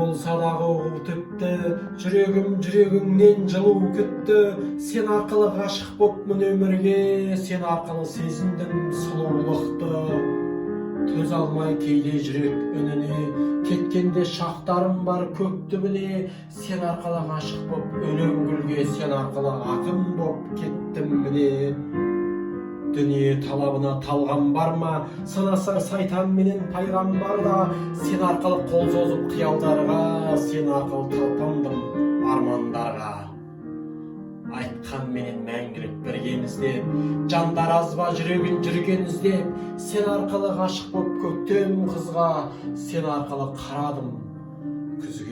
болса дағы тіпті, жүрегіңнен жылу күтті. Сен арқылы ғашық бопмын өмірге, сен арқылы сезіндім сұлулықты. Төз алмай кейде жүрек үніне, кеткенде шақтарым бар көк түбіне. Сен арқылы ғашық боп өлең гүлге, сен арқылы ақын боп кеттім міне. Дүние талабына талған бар ма, сынаса сайтан менен пайғамбар да. Сен арқылы қол созып қиялдарға, сен арқылы талпандым армандарға. Айтқан менен мәңгілік біргеміз деп, жандар азба жүрегін жүрген іздеп. Сен арқылы ғашық боп көктем қызға, сен арқылы қарадым күзге.